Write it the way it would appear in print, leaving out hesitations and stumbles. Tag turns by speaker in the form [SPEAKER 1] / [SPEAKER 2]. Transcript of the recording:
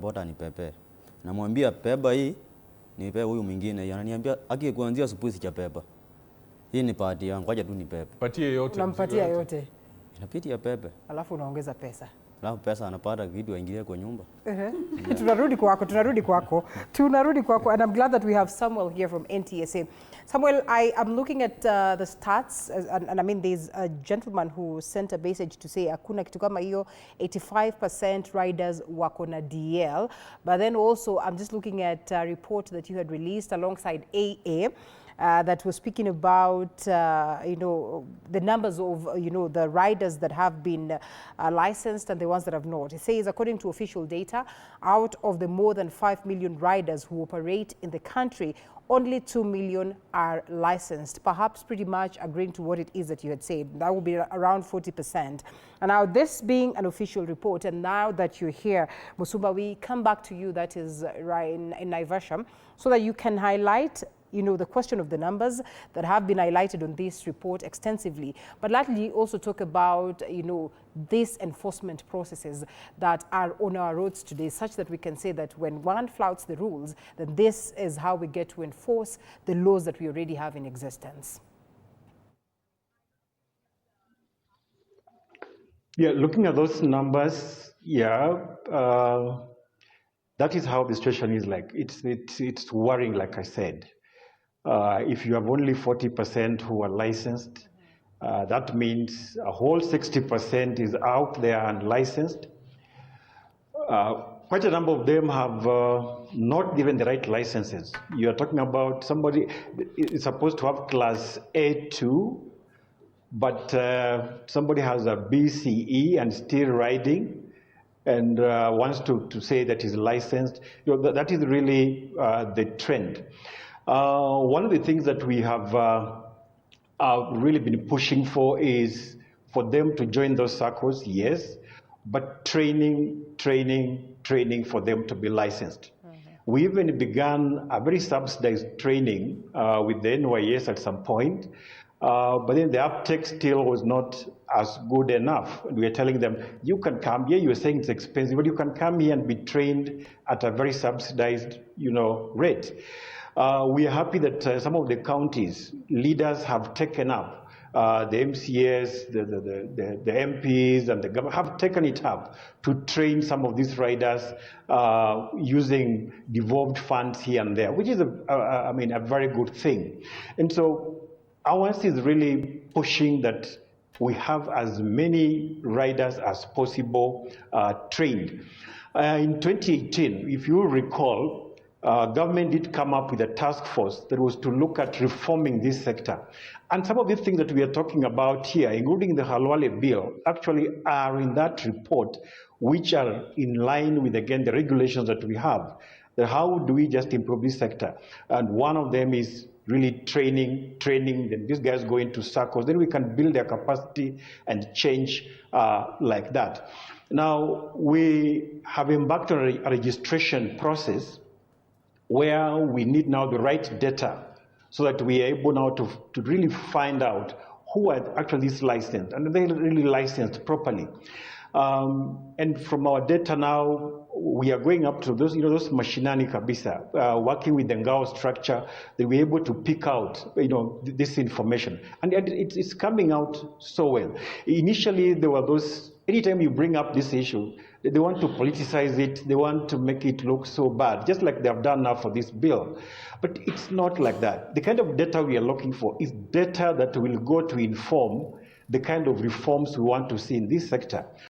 [SPEAKER 1] Bota ni pepe. Namwambia peba hii nipe huyu mwingine. Ananiambia aki kuanzia asubuhi sijapepa. Hii ni party yangu, acha tu ni pepe.
[SPEAKER 2] Patie yote.
[SPEAKER 3] Unampatia yote.
[SPEAKER 1] Inapitia pepe.
[SPEAKER 3] Alafu unaongeza pesa.
[SPEAKER 1] Alafu pesa anapata kitu aingilie kwa nyumba.
[SPEAKER 3] Tunarudi kwako. And I'm glad that we have Samuel here from NTSA. Samuel, I am looking at the stats and I mean there's a gentleman who sent a message to say hakuna kitu kama hiyo, 85% riders wako na DL. But then also I'm just looking at a report that you had released alongside AA. That was speaking about, the numbers of, the riders that have been licensed and the ones that have not. It says, according to official data, out of the more than 5 million riders who operate in the country, only 2 million are licensed, perhaps pretty much agreeing to what it is that you had said. That would be around 40%. And now this being an official report, and now that you're here, Musumba, we come back to you, that is right in Naivasha, so that you can highlight the question of the numbers that have been highlighted on this report extensively, but likely also talk about, these enforcement processes that are on our roads today, such that we can say that when one flouts the rules, then this is how we get to enforce the laws that we already have in existence.
[SPEAKER 4] Yeah, looking at those numbers, that is how the situation is like. It's worrying, like I said. If you have only 40% who are licensed, that means a whole 60% is out there unlicensed. Quite a number of them have not given the right licenses. You are talking about somebody is supposed to have class A2, but somebody has a BCE and still riding and wants to say that he's licensed. That is really the trend. One of the things that we have really been pushing for is for them to join those circles, yes, but training for them to be licensed. We even began a very subsidized training with the NYS at some point, but then the uptake still was not as good enough. We were telling them, you can come here, you were saying it's expensive, but you can come here and be trained at a very subsidized, rate. We are happy that some of the counties leaders have taken up, the MCS, the MPs and the government have taken it up to train some of these riders using devolved funds here and there, which is a very good thing. And so ours is really pushing that we have as many riders as possible trained. In 2018, if you recall, government did come up with a task force that was to look at reforming this sector. And some of the things that we are talking about here, including the Khalwale bill, actually are in that report, which are in line with, again, the regulations that we have. How do we just improve this sector? And one of them is really training, then these guys go into circles, then we can build their capacity and change like that. Now, we have embarked on a registration process where we need now the right data so that we are able now to really find out who are actually licensed and they're really licensed properly. And from our data now, we are going up to those, those mashinani kabisa, working with the Ngao structure, that we're able to pick out, this information. And it's coming out so well. Initially, there were those, anytime you bring up this issue, they want to politicize it, they want to make it look so bad, just like they have done now for this bill. But it's not like that. The kind of data we are looking for is data that will go to inform the kind of reforms we want to see in this sector.